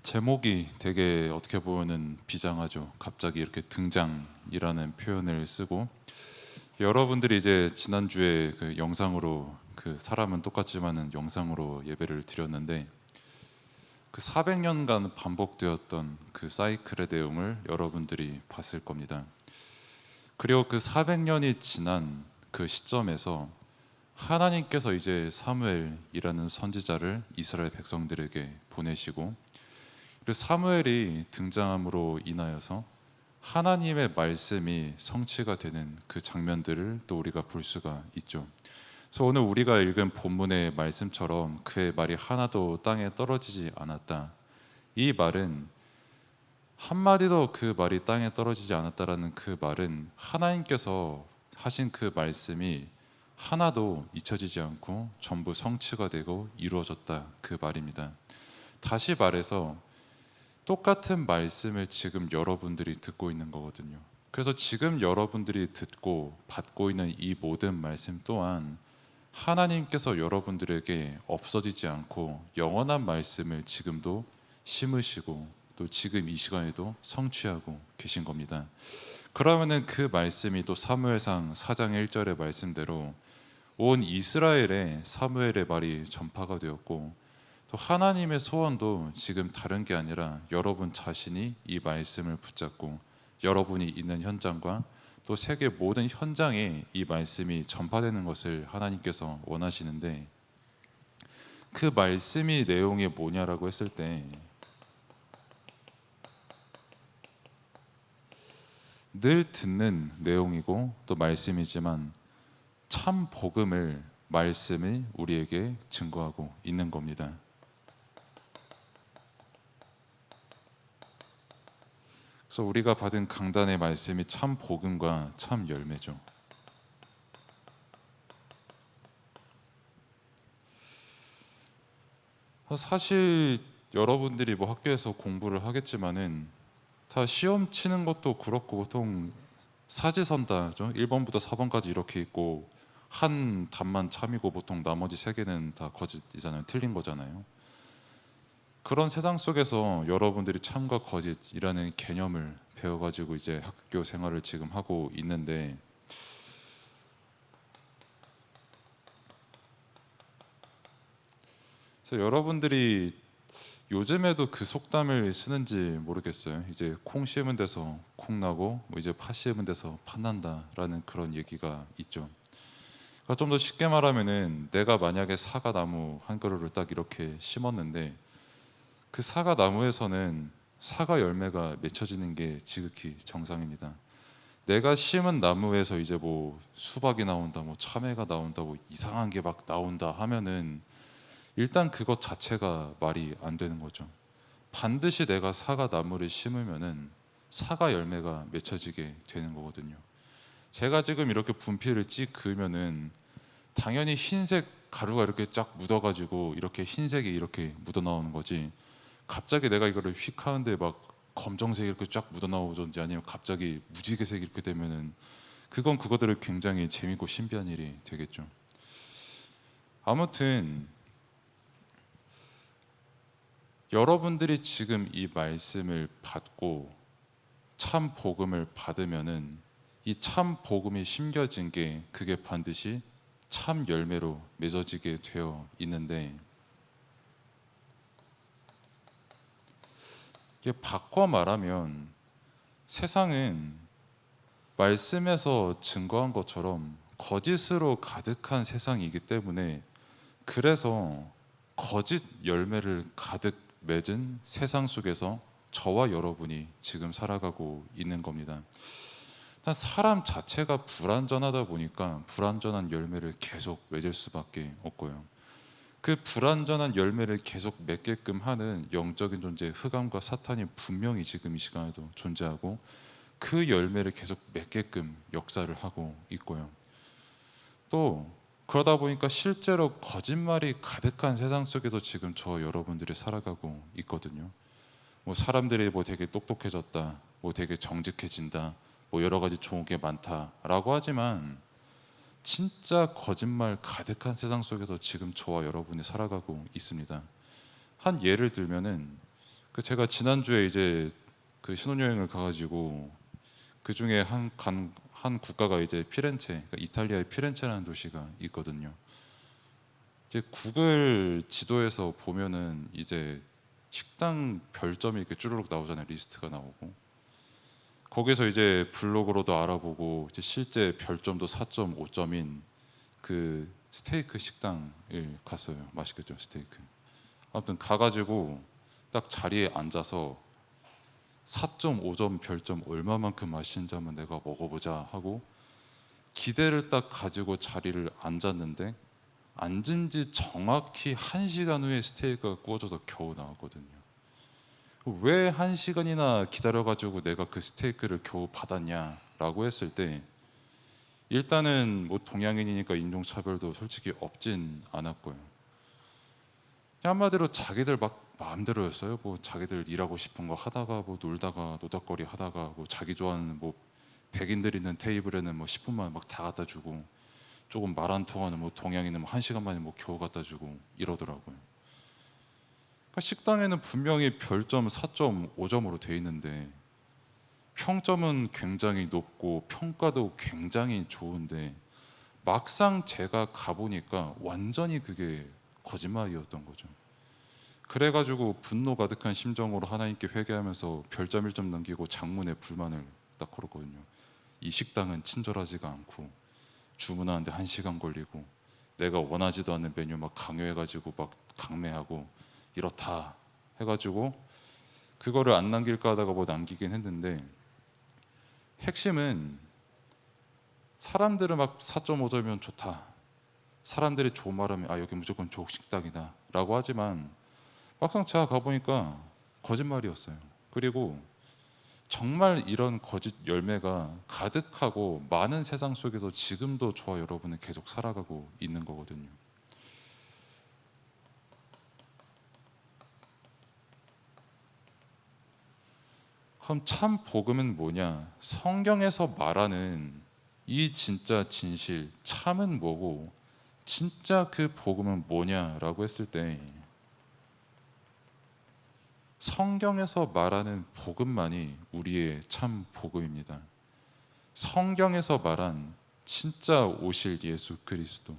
제목이 되게 어떻게 보면은 비장하죠. 갑자기 이렇게 등장이라는 표현을 쓰고, 여러분들이 이제 지난주에 그 영상으로, 그 사람은 똑같지만은 영상으로 예배를 드렸는데, 그 400년간 반복되었던 그 사이클의 내용을 여러분들이 봤을 겁니다. 그리고 그 400년이 지난 그 시점에서 하나님께서 이제 사무엘이라는 선지자를 이스라엘 백성들에게 보내시고, 그 사무엘이 등장함으로 인하여서 하나님의 말씀이 성취가 되는 그 장면들을 또 우리가 볼 수가 있죠. 그래서 오늘 우리가 읽은 본문의 말씀처럼 그의 말이 하나도 땅에 떨어지지 않았다. 이 말은 한마디도 그 말이 땅에 떨어지지 않았다라는 그 말은 하나님께서 하신 그 말씀이 하나도 잊혀지지 않고 전부 성취가 되고 이루어졌다, 그 말입니다. 다시 말해서 똑같은 말씀을 지금 여러분들이 듣고 있는 거거든요. 그래서 지금 여러분들이 듣고 받고 있는 이 모든 말씀 또한 하나님께서 여러분들에게 없어지지 않고 영원한 말씀을 지금도 심으시고 또 지금 이 시간에도 성취하고 계신 겁니다. 그러면은 그 말씀이 또 사무엘상 4장 1절의 말씀대로 온 이스라엘에 사무엘의 말이 전파가 되었고, 또 하나님의 소원도 지금 다른 게 아니라 여러분 자신이 이 말씀을 붙잡고 여러분이 있는 현장과 또 세계 모든 현장에 이 말씀이 전파되는 것을 하나님께서 원하시는데, 그 말씀이 내용이 뭐냐라고 했을 때 늘 듣는 내용이고 또 말씀이지만 참 복음을, 말씀이 우리에게 증거하고 있는 겁니다. 그래서 우리가 받은 강단의 말씀이 참 복음과 참 열매죠. 사실 여러분들이 뭐 학교에서 공부를 하겠지만은 다 시험 치는 것도 그렇고 보통 사지선다죠. 1번부터 4번까지 이렇게 있고 한 답만 참이고 보통 나머지 세 개는 다 거짓이잖아요. 틀린 거잖아요. 그런 세상 속에서 여러분들이 참과 거짓이라는 개념을 배워가지고 이제 학교 생활을 지금 하고 있는데, 그래서 여러분들이 요즘에도 그 속담을 쓰는지 모르겠어요. 이제 콩 심은 데서 콩 나고 뭐 이제 파 심은 데서 팥 난다라는 그런 얘기가 있죠. 그러니까 좀 더 쉽게 말하면은 내가 만약에 사과 나무 한 그루를 딱 이렇게 심었는데 그 사과 나무에서는 사과 열매가 맺혀지는 게 지극히 정상입니다. 내가 심은 나무에서 이제 뭐 수박이 나온다, 뭐 참외가 나온다, 뭐 이상한 게 막 나온다 하면은 일단 그것 자체가 말이 안 되는 거죠. 반드시 내가 사과 나무를 심으면은 사과 열매가 맺혀지게 되는 거거든요. 제가 지금 이렇게 분필을 찍 그으면은 당연히 흰색 가루가 이렇게 쫙 묻어가지고 이렇게 흰색이 이렇게 묻어 나오는 거지, 갑자기 내가 이거를 휙 하는데 막 검정색이 이렇게 쫙 묻어 나오든지 아니면 갑자기 무지개색이 이렇게 되면은 그건 그거대로 굉장히 재밌고 신비한 일이 되겠죠. 아무튼 여러분들이 지금 이 말씀을 받고 참 복음을 받으면은 이 참 복음이 심겨진 게 그게 반드시 참 열매로 맺어지게 되어 있는데, 이게 바꿔 말하면 세상은 말씀에서 증거한 것처럼 거짓으로 가득한 세상이기 때문에, 그래서 거짓 열매를 가득 맺은 세상 속에서 저와 여러분이 지금 살아가고 있는 겁니다. 일단 사람 자체가 불완전하다 보니까 불완전한 열매를 계속 맺을 수밖에 없고요. 그 불완전한 열매를 계속 맺게끔 하는 영적인 존재 흑암과 사탄이 분명히 지금 이 시간에도 존재하고 그 열매를 계속 맺게끔 역사를 하고 있고요. 또 그러다 보니까 실제로 거짓말이 가득한 세상 속에서 지금 저 여러분들이 살아가고 있거든요. 뭐 사람들이 뭐 되게 똑똑해졌다, 뭐 되게 정직해진다, 뭐 여러 가지 좋은 게 많다라고 하지만 진짜 거짓말 가득한 세상 속에서 지금 저와 여러분이 살아가고 있습니다. 한 예를 들면은 제가 지난주에 이제 그 신혼여행을 가가지고 그 중에 한 국가가 이제 피렌체, 그러니까 이탈리아의 피렌체라는 도시가 있거든요. 이제 구글 지도에서 보면은 이제 식당 별점이 이렇게 쭈루룩 나오잖아요. 리스트가 나오고 거기서 이제 블로그로도 알아보고 이제 실제 별점도 4.5점인 그 스테이크 식당을 갔어요. 맛있겠죠, 스테이크. 아무튼 가가지고 딱 자리에 앉아서 4.5점 별점 얼마만큼 맛있는지 한번 내가 먹어보자 하고 기대를 딱 가지고 자리를 앉았는데 앉은 지 정확히 1시간 후에 스테이크가 구워져서 겨우 나왔거든요. 왜 1시간이나 기다려가지고 내가 그 스테이크를 겨우 받았냐라고 했을 때 일단은 뭐 동양인이니까 인종차별도 솔직히 없진 않았고요. 한마디로 자기들 막 마음대로였어요. 뭐 자기들 일하고 싶은 거 하다가 뭐 놀다가 노닥거리 하다가 뭐 자기 좋아하는 뭐 백인들 있는 테이블에는 뭐 10분만 막 다 갖다 주고 조금 말 안 통하는 뭐 동양인은 뭐 1시간 만에 뭐 겨우 갖다 주고 이러더라고요. 그러니까 식당에는 분명히 별점 4.5점으로 돼 있는데 평점은 굉장히 높고 평가도 굉장히 좋은데 막상 제가 가보니까 완전히 그게 거짓말이었던 거죠. 그래가지고 분노 가득한 심정으로 하나님께 회개하면서 별점 1점 넘기고 장문에 불만을 딱 걸었거든요. 이 식당은 친절하지가 않고 주문하는데 1시간 걸리고 내가 원하지도 않는 메뉴 막 강요해가지고 막 강매하고 이렇다 해가지고 그거를 안 남길까 하다가 뭐 남기긴 했는데 핵심은 사람들은 막 4.5점이면 좋다, 사람들이 좋은 말하면 아 여기 무조건 조식식당이다 라고 하지만 막상 제가 가보니까 거짓말이었어요. 그리고 정말 이런 거짓 열매가 가득하고 많은 세상 속에서 지금도 저와 여러분은 계속 살아가고 있는 거거든요. 그럼 참 복음은 뭐냐? 성경에서 말하는 이 진짜 진실, 참은 뭐고 진짜 그 복음은 뭐냐라고 했을 때 성경에서 말하는 복음만이 우리의 참 복음입니다. 성경에서 말한 진짜 오실 예수 그리스도,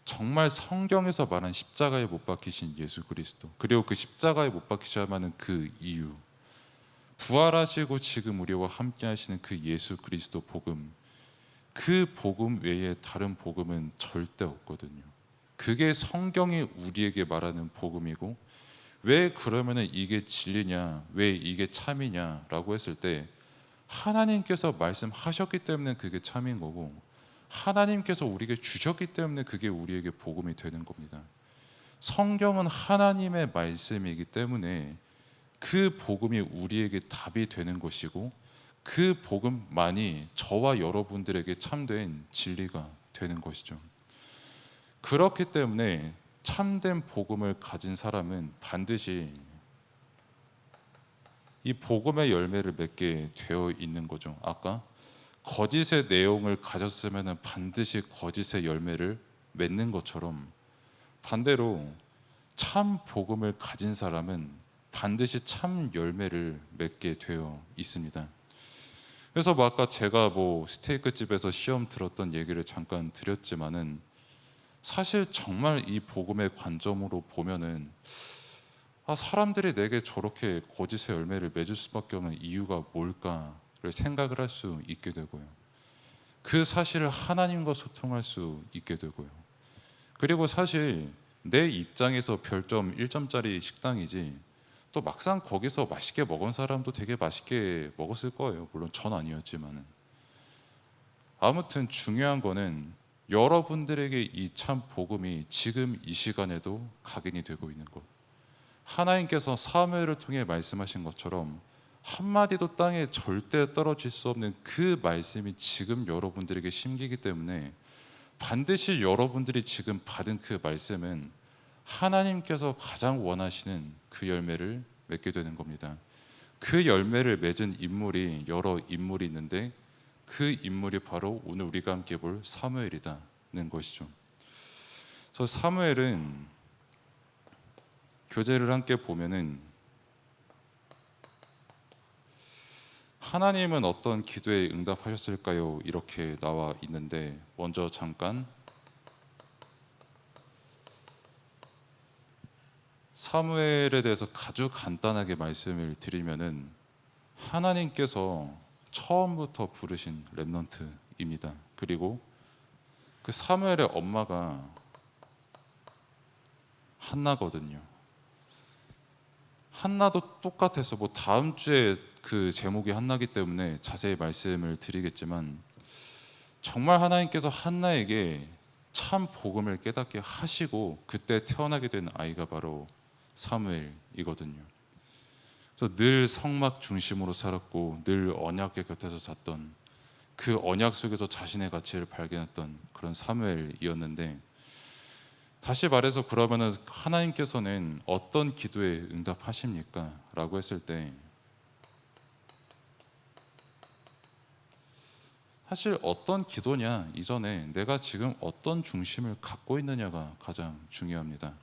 정말 성경에서 말한 십자가에 못 박히신 예수 그리스도, 그리고 그 십자가에 못 박히셔야만 그 이유, 부활하시고 지금 우리와 함께 하시는 그 예수 그리스도 복음, 그 복음 외에 다른 복음은 절대 없거든요. 그게 성경이 우리에게 말하는 복음이고, 왜 그러면은 이게 진리냐, 왜 이게 참이냐라고 했을 때 하나님께서 말씀하셨기 때문에 그게 참인 거고 하나님께서 우리에게 주셨기 때문에 그게 우리에게 복음이 되는 겁니다. 성경은 하나님의 말씀이기 때문에 그 복음이 우리에게 답이 되는 것이고 그 복음만이 저와 여러분들에게 참된 진리가 되는 것이죠. 그렇기 때문에 참된 복음을 가진 사람은 반드시 이 복음의 열매를 맺게 되어 있는 거죠. 아까 거짓의 내용을 가졌으면 반드시 거짓의 열매를 맺는 것처럼 반대로 참 복음을 가진 사람은 반드시 참 열매를 맺게 되어 있습니다. 그래서 뭐 아까 제가 뭐 스테이크 집에서 시험 들었던 얘기를 잠깐 드렸지만은 사실 정말 이 복음의 관점으로 보면은 사람들이 내게 저렇게 거짓의 열매를 맺을 수밖에 없는 이유가 뭘까를 생각을 할 수 있게 되고요. 그 사실을 하나님과 소통할 수 있게 되고요. 그리고 사실 내 입장에서 별점 1점짜리 식당이지 또 막상 거기서 맛있게 먹은 사람도 되게 맛있게 먹었을 거예요. 물론 전 아니었지만은. 아무튼 중요한 거는 여러분들에게 이 참 복음이 지금 이 시간에도 각인이 되고 있는 것. 하나님께서 사무엘을 통해 말씀하신 것처럼 한마디도 땅에 절대 떨어질 수 없는 그 말씀이 지금 여러분들에게 심기기 때문에 반드시 여러분들이 지금 받은 그 말씀은 하나님께서 가장 원하시는 그 열매를 맺게 되는 겁니다. 그 열매를 맺은 인물이 여러 인물이 있는데 그 인물이 바로 오늘 우리가 함께 볼 사무엘이라는 것이죠. 그래서 사무엘은 교재를 함께 보면은 하나님은 어떤 기도에 응답하셨을까요? 이렇게 나와 있는데, 먼저 잠깐 사무엘에 대해서 아주 간단하게 말씀을 드리면은, 하나님께서 처음부터 부르신 렘넌트입니다. 그리고 그 사무엘의 엄마가 한나거든요. 한나도 똑같아서, 뭐 다음 주에 그 제목이 한나기 때문에 자세히 말씀을 드리겠지만, 정말 하나님께서 한나에게 참 복음을 깨닫게 하시고 그때 태어나게 된 아이가 바로 사무엘이거든요. 그래서 늘 성막 중심으로 살았고 늘 언약의 곁에서 잤던, 그 언약 속에서 자신의 가치를 발견했던 그런 사무엘이었는데, 다시 말해서 그러면은 하나님께서는 어떤 기도에 응답하십니까? 라고 했을 때, 사실 어떤 기도냐 이전에 내가 지금 어떤 중심을 갖고 있느냐가 가장 중요합니다.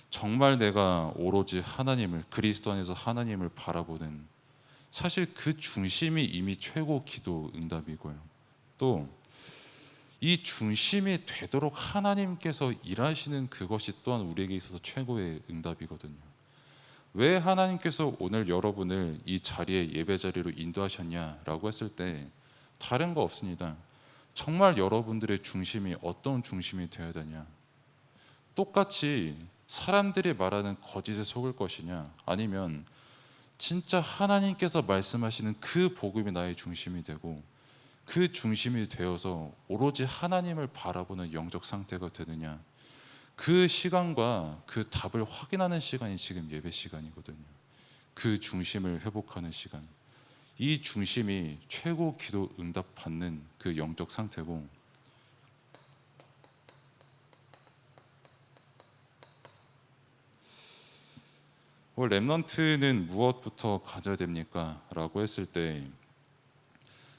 정말 내가 오로지 하나님을, 그리스도 안에서 하나님을 바라보는, 사실 그 중심이 이미 최고 기도 응답이고요. 또 이 중심이 되도록 하나님께서 일하시는 그것이 또한 우리에게 있어서 최고의 응답이거든요. 왜 하나님께서 오늘 여러분을 이 자리에, 예배 자리로 인도하셨냐라고 했을 때 다른 거 없습니다. 정말 여러분들의 중심이 어떤 중심이 되어야 되냐, 똑같이 사람들이 말하는 거짓에 속을 것이냐, 아니면 진짜 하나님께서 말씀하시는 그 복음이 나의 중심이 되고 그 중심이 되어서 오로지 하나님을 바라보는 영적 상태가 되느냐, 그 시간과 그 답을 확인하는 시간이 지금 예배 시간이거든요. 그 중심을 회복하는 시간, 이 중심이 최고 기도 응답 받는 그 영적 상태고, 렘넌트는 무엇부터 가져야 됩니까? 라고 했을 때,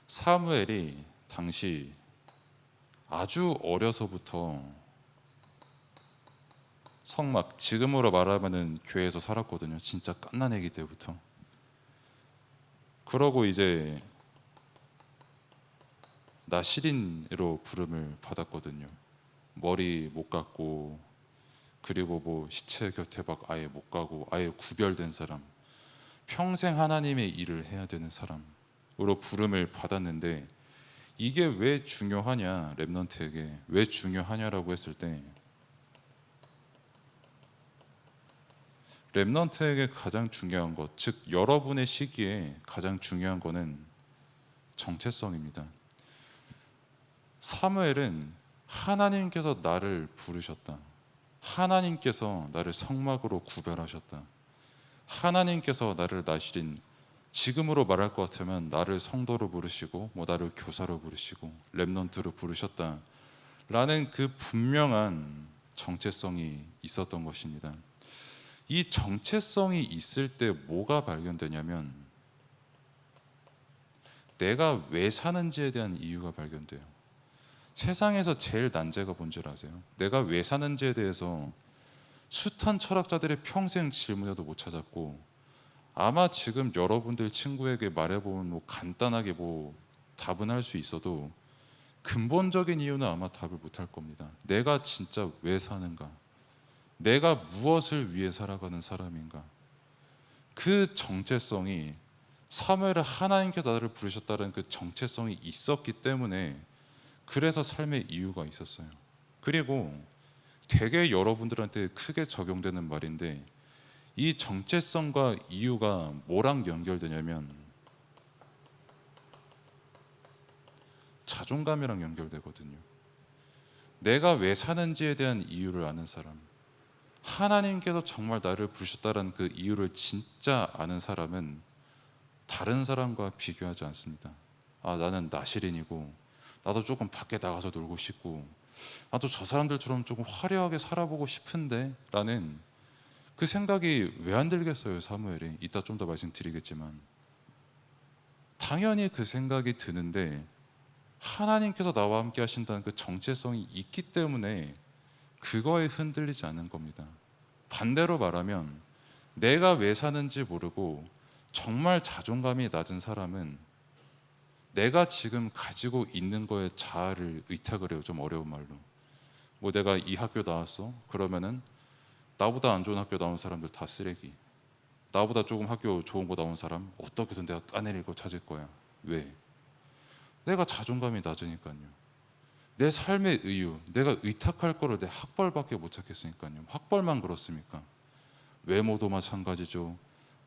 사무엘이 당시 아주 어려서부터 성막, 지금으로 말하면은 교회에서 살았거든요. 진짜 갓난아기 때부터. 그러고 이제 나시린으로 부름을 받았거든요. 머리 못 감고, 그리고 뭐 시체 곁에 막 아예 못 가고, 아예 구별된 사람, 평생 하나님의 일을 해야 되는 사람으로 부름을 받았는데, 이게 왜 중요하냐, 렘넌트에게 왜 중요하냐라고 했을 때, 렘넌트에게 가장 중요한 것, 즉 여러분의 시기에 가장 중요한 거는 정체성입니다. 사무엘은 하나님께서 나를 부르셨다, 하나님께서 나를 성막으로 구별하셨다, 하나님께서 나를 나시린, 지금으로 말할 것 같으면 나를 성도로 부르시고 뭐 나를 교사로 부르시고 렘넌트로 부르셨다 라는 그 분명한 정체성이 있었던 것입니다. 이 정체성이 있을 때 뭐가 발견되냐면, 내가 왜 사는지에 대한 이유가 발견돼요. 세상에서 제일 난제가 뭔지 아세요? 내가 왜 사는지에 대해서 숱한 철학자들의 평생 질문해도 못 찾았고, 아마 지금 여러분들 친구에게 말해보면 뭐 간단하게 뭐 답은 할 수 있어도 근본적인 이유는 아마 답을 못 할 겁니다. 내가 진짜 왜 사는가? 내가 무엇을 위해 살아가는 사람인가? 그 정체성이, 사무엘을 하나님께서 나를 부르셨다는 그 정체성이 있었기 때문에, 그래서 삶의 이유가 있었어요. 그리고 되게 여러분들한테 크게 적용되는 말인데, 이 정체성과 이유가 뭐랑 연결되냐면 자존감이랑 연결되거든요. 내가 왜 사는지에 대한 이유를 아는 사람, 하나님께서 정말 나를 부르셨다는 그 이유를 진짜 아는 사람은 다른 사람과 비교하지 않습니다. 아, 나는 나시린이고 나도 조금 밖에 나가서 놀고 싶고 나도 저 사람들처럼 조금 화려하게 살아보고 싶은데 라는 그 생각이 왜 안 들겠어요? 사무엘이 이따 좀 더 말씀드리겠지만, 당연히 그 생각이 드는데 하나님께서 나와 함께 하신다는 그 정체성이 있기 때문에 그거에 흔들리지 않는 겁니다. 반대로 말하면 내가 왜 사는지 모르고 정말 자존감이 낮은 사람은 내가 지금 가지고 있는 거에 자아를 의탁을 해요. 좀 어려운 말로. 뭐 내가 이 학교 나왔어? 그러면은 나보다 안 좋은 학교 나온 사람들 다 쓰레기. 나보다 조금 학교 좋은 거 나온 사람 어떻게든 내가 까내릴 거 찾을 거야. 왜? 내가 자존감이 낮으니까요. 내 삶의 이유, 내가 의탁할 거를 내 학벌밖에 못 찾겠으니까요. 학벌만 그렇습니까? 외모도 마찬가지죠.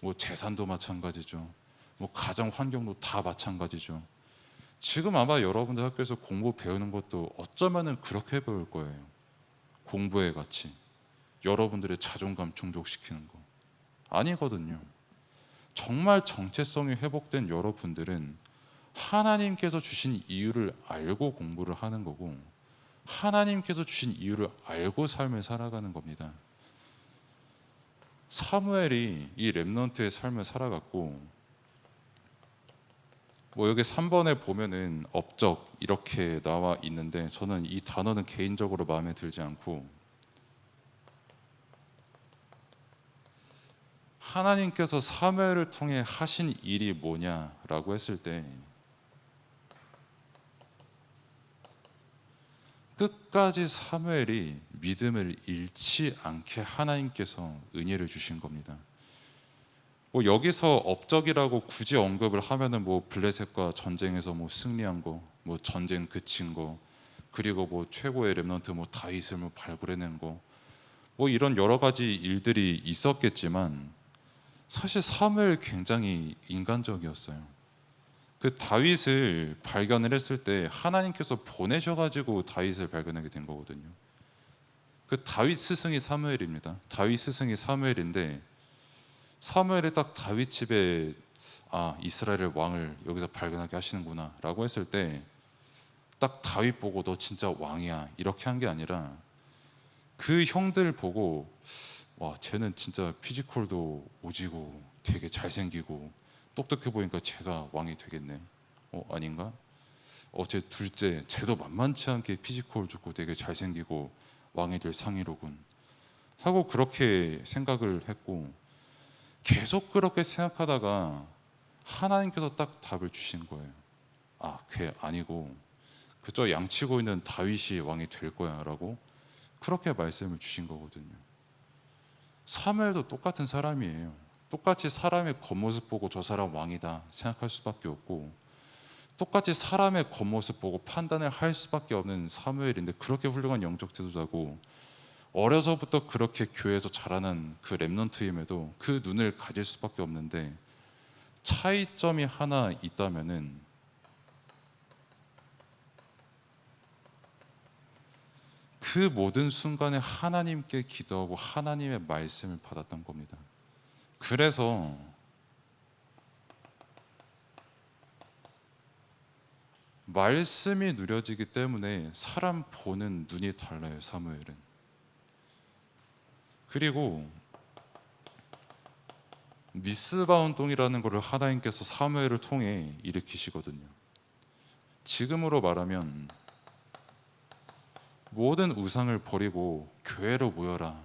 뭐 재산도 마찬가지죠. 뭐 가정 환경도 다 마찬가지죠. 지금 아마 여러분들 학교에서 공부 배우는 것도 어쩌면은 그렇게 배울 거예요. 공부의 가치, 여러분들의 자존감 충족시키는 거 아니거든요. 정말 정체성이 회복된 여러분들은 하나님께서 주신 이유를 알고 공부를 하는 거고, 하나님께서 주신 이유를 알고 삶을 살아가는 겁니다. 사무엘이 이 렘넌트의 삶을 살아갔고, 뭐 여기 3번에 보면은 업적 이렇게 나와 있는데 저는 이 단어는 개인적으로 마음에 들지 않고, 하나님께서 사무엘을 통해 하신 일이 뭐냐라고 했을 때 끝까지 사무엘이 믿음을 잃지 않게 하나님께서 은혜를 주신 겁니다. 뭐 여기서 업적이라고 굳이 언급을 하면은 뭐 블레셋과 전쟁에서 뭐 승리한 거, 뭐 전쟁 그친 거, 그리고 뭐 최고의 렘넌트 뭐 다윗을 뭐 발굴해낸 거, 뭐 이런 여러 가지 일들이 있었겠지만 사실 사무엘 굉장히 인간적이었어요. 그 다윗을 발견을 했을 때 하나님께서 보내셔가지고 다윗을 발견하게 된 거거든요. 그 다윗 스승이 사무엘입니다. 다윗 스승이 사무엘인데 사무엘이 딱 다윗 집에 이스라엘의 왕을 여기서 발견하게 하시는구나라고 했을 때 딱 다윗 보고 너 진짜 왕이야 이렇게 한 게 아니라 그 형들 보고 와 쟤는 진짜 피지컬도 오지고 되게 잘생기고 똑똑해 보니까 쟤가 왕이 되겠네. 아닌가? 쟤 둘째 쟤도 만만치 않게 피지컬 좋고 되게 잘생기고 왕이 될 상이로군 하고 그렇게 생각을 했고, 계속 그렇게 생각하다가 하나님께서 딱 답을 주신 거예요. 그게 아니고 그저 양치고 있는 다윗이 왕이 될 거야 라고 그렇게 말씀을 주신 거거든요. 사무엘도 똑같은 사람이에요. 똑같이 사람의 겉모습 보고 저 사람 왕이다 생각할 수밖에 없고, 똑같이 사람의 겉모습 보고 판단을 할 수밖에 없는 사무엘인데 그렇게 훌륭한 영적 지도자고 어려서부터 그렇게 교회에서 자라는 그 렘넌트임에도 그 눈을 가질 수밖에 없는데, 차이점이 하나 있다면은 그 모든 순간에 하나님께 기도하고 하나님의 말씀을 받았던 겁니다. 그래서 말씀이 누려지기 때문에 사람 보는 눈이 달라요, 사무엘은. 그리고 미스바 운동이라는 것을 하나님께서 사무엘을 통해 일으키시거든요. 지금으로 말하면 모든 우상을 버리고 교회로 모여라,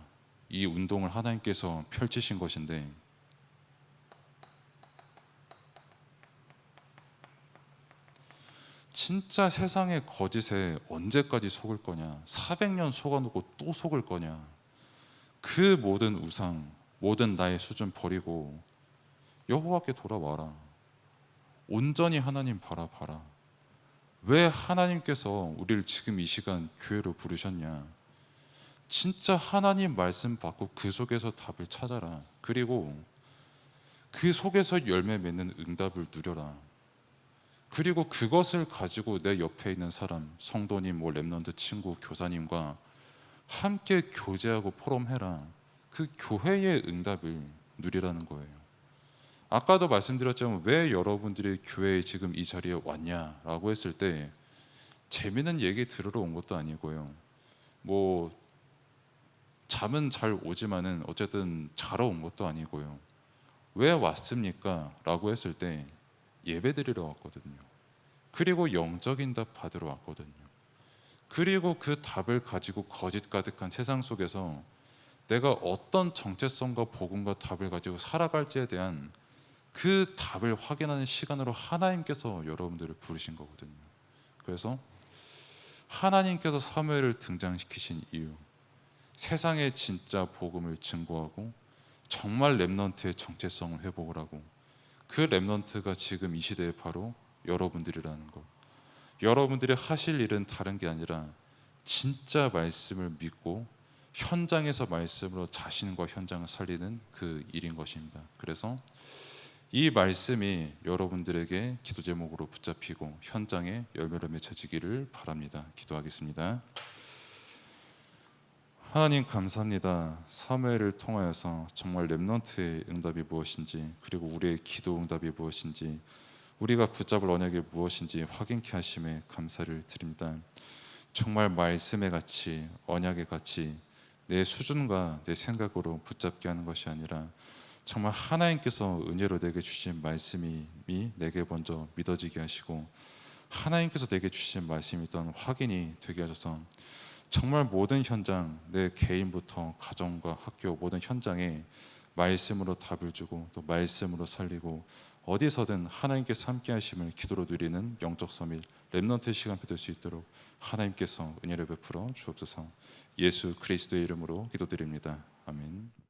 이 운동을 하나님께서 펼치신 것인데, 진짜 세상의 거짓에 언제까지 속을 거냐, 400년 속아놓고 또 속을 거냐, 그 모든 우상, 모든 나의 수준 버리고 여호와께 돌아와라. 온전히 하나님 바라봐라. 왜 하나님께서 우리를 지금 이 시간 교회로 부르셨냐? 진짜 하나님 말씀 받고 그 속에서 답을 찾아라. 그리고 그 속에서 열매 맺는 응답을 누려라. 그리고 그것을 가지고 내 옆에 있는 사람, 성도님, 뭐 렘넌트 친구, 교사님과 함께 교제하고 포럼해라. 그 교회의 응답을 누리라는 거예요. 아까도 말씀드렸지만 왜 여러분들이 교회에 지금 이 자리에 왔냐라고 했을 때 재미있는 얘기 들으러 온 것도 아니고요. 뭐 잠은 잘 오지만은 어쨌든 자러 온 것도 아니고요. 왜 왔습니까? 라고 했을 때 예배 드리러 왔거든요. 그리고 영적인 답 받으러 왔거든요. 그리고 그 답을 가지고 거짓 가득한 세상 속에서 내가 어떤 정체성과 복음과 답을 가지고 살아갈지에 대한 그 답을 확인하는 시간으로 하나님께서 여러분들을 부르신 거거든요. 그래서 하나님께서 사무엘을 등장시키신 이유, 세상에 진짜 복음을 증거하고 정말 렘넌트의 정체성을 회복을 하고, 그 렘넌트가 지금 이 시대에 바로 여러분들이라는 것. 여러분들이 하실 일은 다른 게 아니라 진짜 말씀을 믿고 현장에서 말씀으로 자신과 현장을 살리는 그 일인 것입니다. 그래서 이 말씀이 여러분들에게 기도 제목으로 붙잡히고 현장에 열매로 맺혀지기를 바랍니다. 기도하겠습니다. 하나님 감사합니다. 사무엘을 통하여서 정말 렘넌트의 응답이 무엇인지, 그리고 우리의 기도 응답이 무엇인지, 우리가 붙잡을 언약이 무엇인지 확인케 하심에 감사를 드립니다. 정말 말씀의 가치, 언약의 가치, 내 수준과 내 생각으로 붙잡게 하는 것이 아니라 정말 하나님께서 은혜로 내게 주신 말씀이 내게 먼저 믿어지게 하시고, 하나님께서 내게 주신 말씀이 있던 확인이 되게 하셔서 정말 모든 현장, 내 개인부터 가정과 학교 모든 현장에 말씀으로 답을 주고 또 말씀으로 살리고, 어디서든 하나님께서 함께 하심을 기도로 누리는 영적 서밋 렘넌트의 시간 될 수 있도록 하나님께서 은혜를 베풀어 주옵소서. 예수 그리스도의 이름으로 기도드립니다. 아멘.